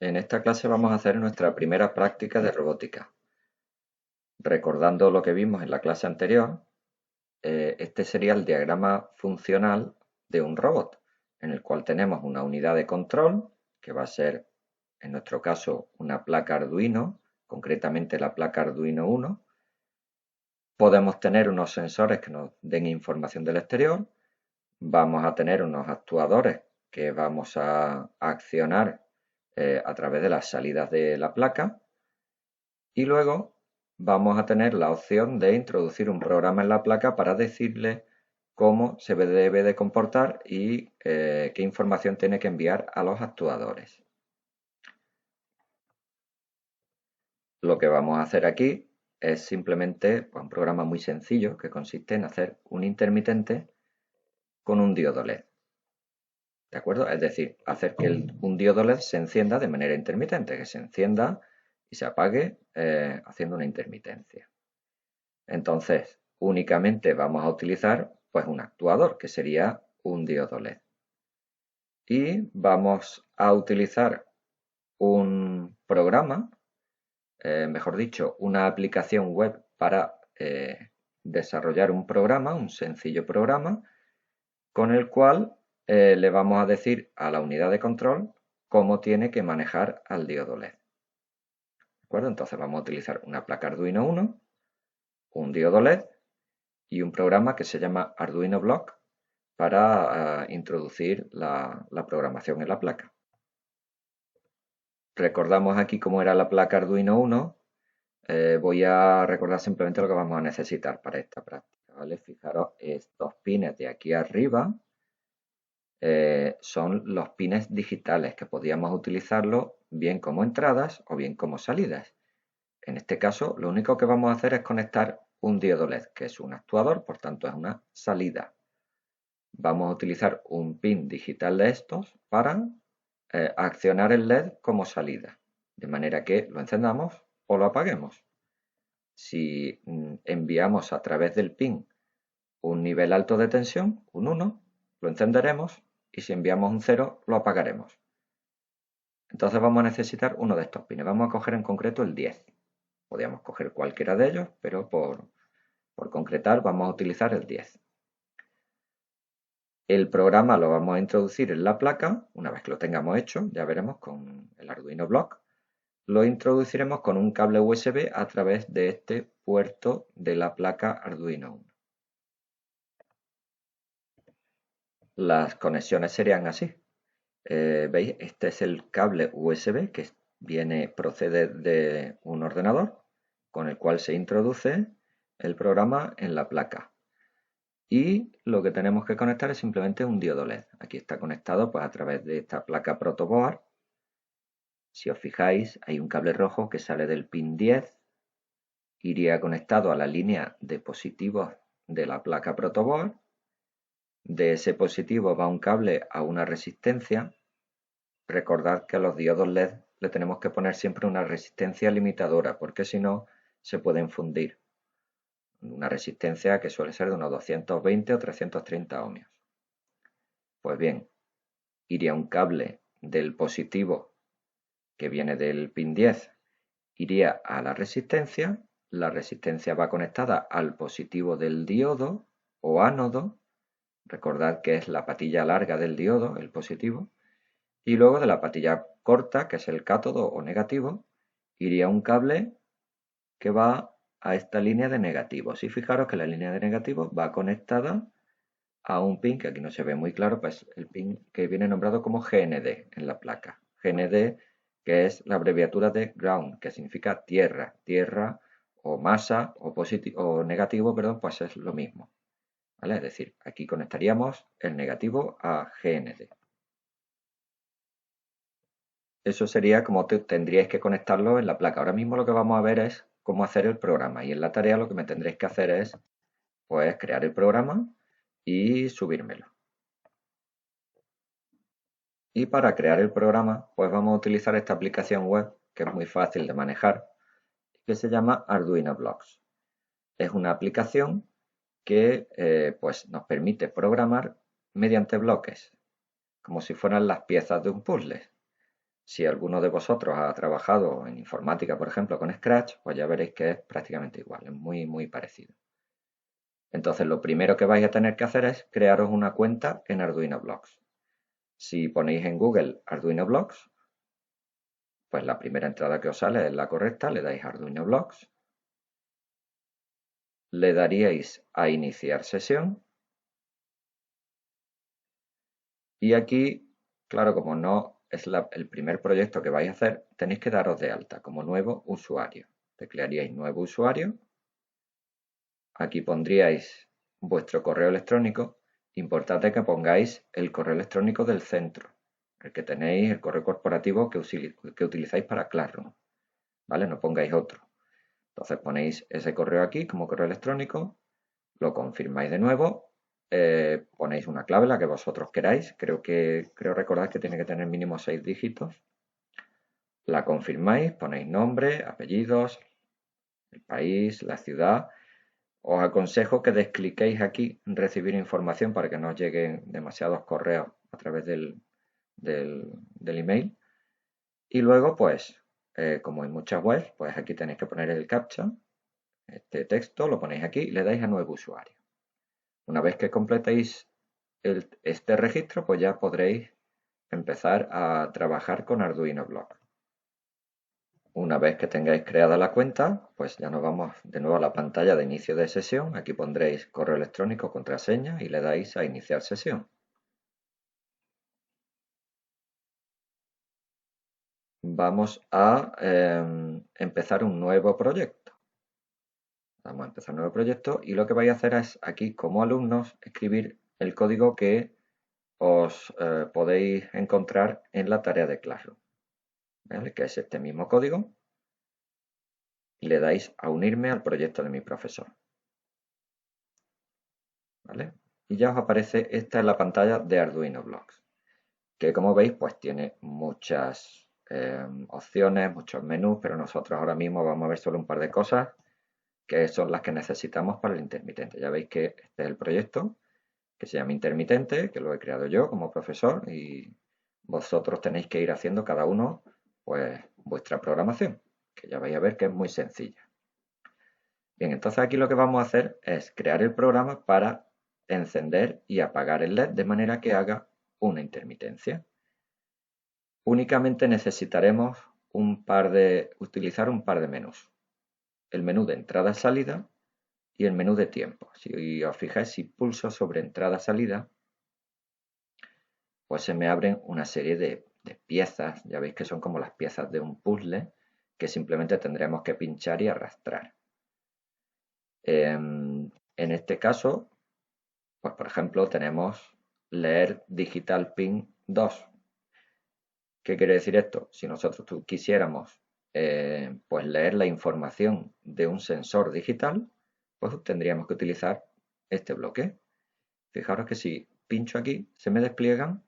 En esta clase vamos a hacer nuestra primera práctica de robótica. Recordando lo que vimos en la clase anterior, este sería el diagrama funcional de un robot, en el cual tenemos una unidad de control, que va a ser, en nuestro caso, una placa Arduino, concretamente la placa Arduino 1. Podemos tener unos sensores que nos den información del exterior, vamos a tener unos actuadores que vamos a accionar a través de las salidas de la placa y luego vamos a tener la opción de introducir un programa en la placa para decirle cómo se debe de comportar y qué información tiene que enviar a los actuadores. Lo que vamos a hacer aquí es simplemente un programa muy sencillo que consiste en hacer un intermitente con un diodo LED. ¿De acuerdo? Es decir, hacer que un diodo LED se encienda de manera intermitente, que se encienda y se apague haciendo una intermitencia. Entonces, únicamente vamos a utilizar pues un actuador, que sería un diodo LED. Y vamos a utilizar un programa, mejor dicho, una aplicación web para desarrollar un programa, un sencillo programa, con el cual le vamos a decir a la unidad de control cómo tiene que manejar al diodo LED. ¿De acuerdo? Entonces vamos a utilizar una placa Arduino 1, un diodo LED y un programa que se llama Arduino Block para introducir la programación en la placa. Recordamos aquí cómo era la placa Arduino 1. Voy a recordar simplemente lo que vamos a necesitar para esta práctica, ¿vale? Fijaros, estos pines de aquí arriba son los pines digitales que podíamos utilizarlo bien como entradas o bien como salidas. En este caso, lo único que vamos a hacer es conectar un diodo LED, que es un actuador, por tanto es una salida. Vamos a utilizar un pin digital de estos para accionar el LED como salida, de manera que lo encendamos o lo apaguemos. Si enviamos a través del pin un nivel alto de tensión, un 1, lo encenderemos y si enviamos un 0, lo apagaremos. Entonces vamos a necesitar uno de estos pines. Vamos a coger en concreto el 10. Podríamos coger cualquiera de ellos, pero por concretar vamos a utilizar el 10. El programa lo vamos a introducir en la placa, una vez que lo tengamos hecho, ya veremos con el Arduino Block, lo introduciremos con un cable USB a través de este puerto de la placa Arduino 1. Las conexiones serían así. ¿Veis? Este es el cable USB que procede de un ordenador con el cual se introduce el programa en la placa. Y lo que tenemos que conectar es simplemente un diodo LED. Aquí está conectado pues, a través de esta placa protoboard. Si os fijáis, hay un cable rojo que sale del pin 10. Iría conectado a la línea de positivos de la placa protoboard. De ese positivo va un cable a una resistencia. Recordad que a los diodos LED le tenemos que poner siempre una resistencia limitadora, porque si no se pueden fundir. Una resistencia que suele ser de unos 220 o 330 ohmios. Pues bien, iría un cable del positivo que viene del pin 10, iría a la resistencia va conectada al positivo del diodo o ánodo, recordad que es la patilla larga del diodo, el positivo, y luego de la patilla corta, que es el cátodo o negativo, iría un cable que va a esta línea de negativos. Y fijaros que la línea de negativos va conectada a un pin que aquí no se ve muy claro, pues el pin que viene nombrado como GND en la placa. GND, que es la abreviatura de ground, que significa tierra. Tierra o masa o negativo, perdón, pues es lo mismo. ¿Vale? Es decir, aquí conectaríamos el negativo a GND. Eso sería como tendríais que conectarlo en la placa. Ahora mismo lo que vamos a ver es cómo hacer el programa. Y en la tarea lo que me tendréis que hacer es pues crear el programa y subírmelo. Y para crear el programa, pues vamos a utilizar esta aplicación web que es muy fácil de manejar, que se llama Arduino Blocks. Es una aplicación que pues nos permite programar mediante bloques, como si fueran las piezas de un puzzle. Si alguno de vosotros ha trabajado en informática, por ejemplo, con Scratch, pues ya veréis que es prácticamente igual, es muy, muy parecido. Entonces, lo primero que vais a tener que hacer es crearos una cuenta en Arduino Blocks. Si ponéis en Google Arduino Blocks, pues la primera entrada que os sale es la correcta, le dais Arduino Blocks, le daríais a iniciar sesión y aquí, claro, como no es el primer proyecto que vais a hacer, tenéis que daros de alta como nuevo usuario. Teclearíais nuevo usuario, aquí pondríais vuestro correo electrónico, importante que pongáis el correo electrónico del centro, el que tenéis, el correo corporativo que utilizáis para Classroom, ¿vale? No pongáis otro. Entonces ponéis ese correo aquí como correo electrónico, lo confirmáis de nuevo, ponéis una clave, la que vosotros queráis, creo recordar que tiene que tener mínimo 6 dígitos, la confirmáis, ponéis nombre, apellidos, el país, la ciudad. Os aconsejo que descliquéis aquí en recibir información para que no os lleguen demasiados correos a través del email. Y luego, pues, como en muchas webs, pues aquí tenéis que poner el captcha. Este texto lo ponéis aquí y le dais a nuevo usuario. Una vez que completéis este registro, pues ya podréis empezar a trabajar con Arduino Block. Una vez que tengáis creada la cuenta, pues ya nos vamos de nuevo a la pantalla de inicio de sesión. Aquí pondréis correo electrónico, contraseña y le dais a iniciar sesión. Vamos a empezar un nuevo proyecto. Vamos a empezar un nuevo proyecto y lo que vais a hacer es aquí como alumnos escribir el código que os podéis encontrar en la tarea de Classroom, ¿vale? Que es este mismo código, y le dais a unirme al proyecto de mi profesor, ¿vale? Y ya os aparece, esta es la pantalla de Arduino Blocks, que como veis pues tiene muchas opciones, muchos menús, pero nosotros ahora mismo vamos a ver solo un par de cosas que son las que necesitamos para el intermitente. Ya veis que este es el proyecto que se llama intermitente, que lo he creado yo como profesor y vosotros tenéis que ir haciendo cada uno pues vuestra programación, que ya vais a ver que es muy sencilla. Bien, entonces aquí lo que vamos a hacer es crear el programa para encender y apagar el LED de manera que haga una intermitencia. Únicamente necesitaremos utilizar un par de menús. El menú de entrada-salida y el menú de tiempo. Si os fijáis, si pulso sobre entrada-salida, pues se me abren una serie de piezas, ya veis que son como las piezas de un puzzle, que simplemente tendremos que pinchar y arrastrar. En este caso, pues por ejemplo tenemos leer digital pin 2. ¿Qué quiere decir esto? Si nosotros quisiéramos pues leer la información de un sensor digital, pues tendríamos que utilizar este bloque. Fijaros que si pincho aquí, se me despliegan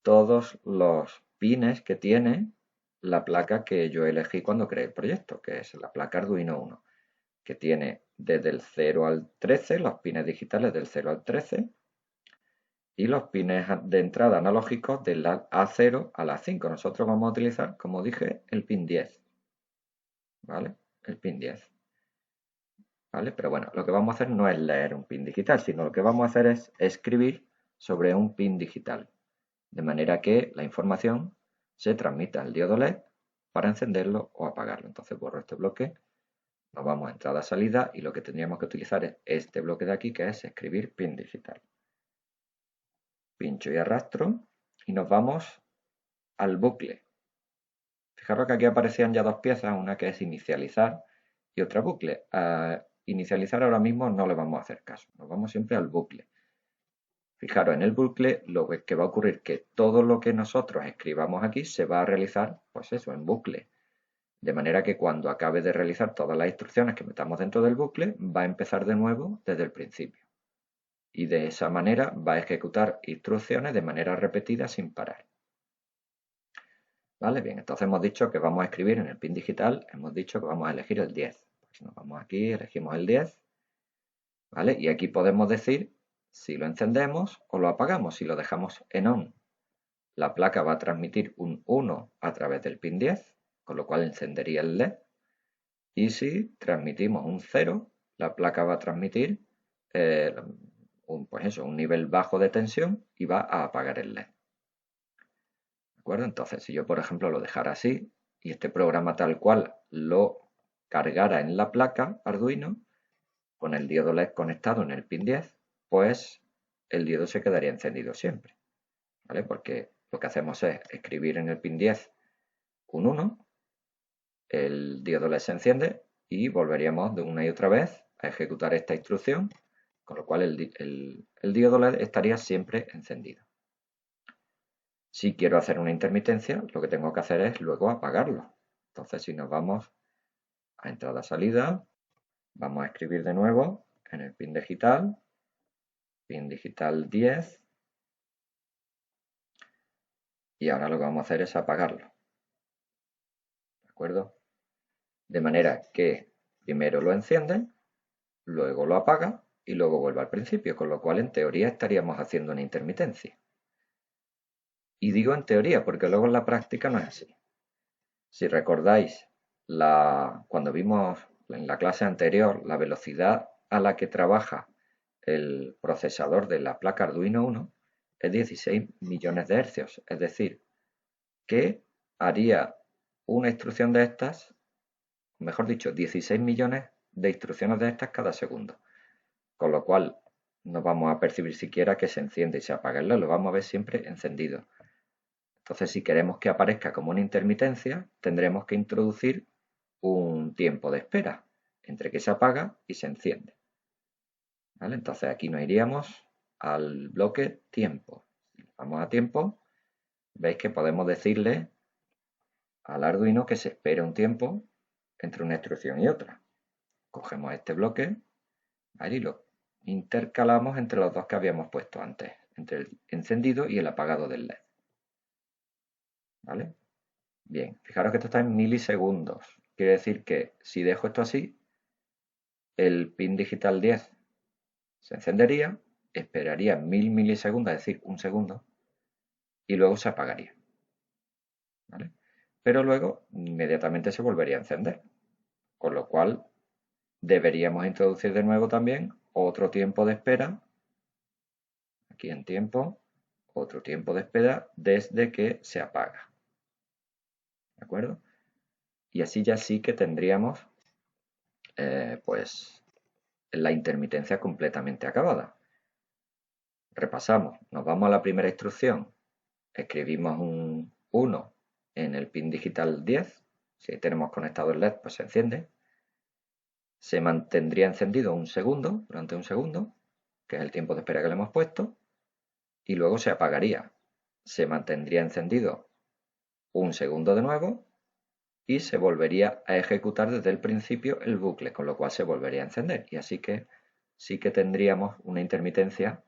todos los pines que tiene la placa que yo elegí cuando creé el proyecto, que es la placa Arduino 1, que tiene desde el 0 al 13, los pines digitales del 0 al 13, y los pines de entrada analógicos del A0 al A5. Nosotros vamos a utilizar, como dije, el pin 10, ¿vale? El pin 10, ¿vale? Pero bueno, lo que vamos a hacer no es leer un pin digital, sino lo que vamos a hacer es escribir sobre un pin digital, de manera que la información se transmita al diodo LED para encenderlo o apagarlo. Entonces borro este bloque, nos vamos a entrada-salida y lo que tendríamos que utilizar es este bloque de aquí, que es escribir pin digital. Pincho y arrastro y nos vamos al bucle. Fijaros que aquí aparecían ya dos piezas, una que es inicializar y otra bucle. A inicializar ahora mismo no le vamos a hacer caso, nos vamos siempre al bucle. Fijaros, en el bucle lo que va a ocurrir es que todo lo que nosotros escribamos aquí se va a realizar, pues eso, en bucle. De manera que cuando acabe de realizar todas las instrucciones que metamos dentro del bucle, va a empezar de nuevo desde el principio. Y de esa manera va a ejecutar instrucciones de manera repetida sin parar. ¿Vale? Bien, entonces hemos dicho que vamos a escribir en el pin digital, hemos dicho que vamos a elegir el 10. Pues nos vamos aquí, elegimos el 10, ¿vale? Y aquí podemos decir si lo encendemos o lo apagamos, si lo dejamos en on. la placa va a transmitir un 1 a través del pin 10, con lo cual encendería el LED. Y si transmitimos un 0, la placa va a transmitir un nivel bajo de tensión y va a apagar el LED. ¿De acuerdo? Entonces, si yo, por ejemplo, lo dejara así y este programa tal cual lo cargara en la placa Arduino, con el diodo LED conectado en el pin 10, pues el diodo se quedaría encendido siempre, ¿vale? Porque lo que hacemos es escribir en el pin 10 un 1, el diodo LED se enciende y volveríamos de una y otra vez a ejecutar esta instrucción, con lo cual el diodo LED estaría siempre encendido. Si quiero hacer una intermitencia, lo que tengo que hacer es luego apagarlo. Entonces, si nos vamos a entrada-salida, vamos a escribir de nuevo en el pin digital 10, y ahora lo que vamos a hacer es apagarlo. ¿De acuerdo? De manera que primero lo enciende, luego lo apaga y luego vuelve al principio, con lo cual en teoría estaríamos haciendo una intermitencia. Y digo en teoría porque luego en la práctica no es así. Si recordáis, cuando vimos en la clase anterior la velocidad a la que trabaja el procesador de la placa Arduino 1 es 16 millones de hercios, es decir, que haría una instrucción de estas, mejor dicho, 16 millones de instrucciones de estas cada segundo. Con lo cual no vamos a percibir siquiera que se enciende y se apaga el LED, lo vamos a ver siempre encendido. Entonces, si queremos que aparezca como una intermitencia, tendremos que introducir un tiempo de espera entre que se apaga y se enciende. ¿Vale? Entonces aquí nos iríamos al bloque tiempo. Vamos a tiempo, veis que podemos decirle al Arduino que se espere un tiempo entre una instrucción y otra. Cogemos este bloque, ¿vale? Y lo intercalamos entre los dos que habíamos puesto antes, entre el encendido y el apagado del LED. ¿Vale? Bien, fijaros que esto está en milisegundos. Quiere decir que si dejo esto así, el pin digital 10 se encendería, esperaría 1000 milisegundos, es decir, un segundo, y luego se apagaría. ¿Vale? Pero luego inmediatamente se volvería a encender, con lo cual deberíamos introducir de nuevo también otro tiempo de espera, aquí en tiempo, otro tiempo de espera desde que se apaga. ¿De acuerdo? Y así ya sí que tendríamos pues la intermitencia completamente acabada. Repasamos, nos vamos a la primera instrucción, escribimos un 1 en el pin digital 10, si tenemos conectado el LED pues se enciende, se mantendría encendido un segundo, durante un segundo, que es el tiempo de espera que le hemos puesto, y luego se apagaría, se mantendría encendido un segundo de nuevo y se volvería a ejecutar desde el principio el bucle, con lo cual se volvería a encender, y así que sí que tendríamos una intermitencia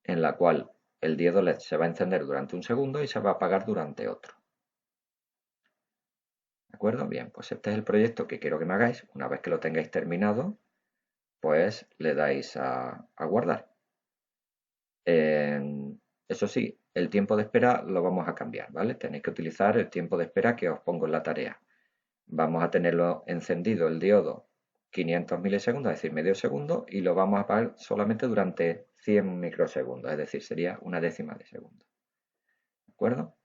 en la cual el diodo LED se va a encender durante un segundo y se va a apagar durante otro. ¿De acuerdo? Bien, pues este es el proyecto que quiero que me hagáis. Una vez que lo tengáis terminado, pues le dais a guardar. Eso sí, el tiempo de espera lo vamos a cambiar, ¿vale? Tenéis que utilizar el tiempo de espera que os pongo en la tarea. Vamos a tenerlo encendido el diodo 500 milisegundos, es decir, medio segundo, y lo vamos a apagar solamente durante 100 microsegundos, es decir, sería una décima de segundo. ¿De acuerdo?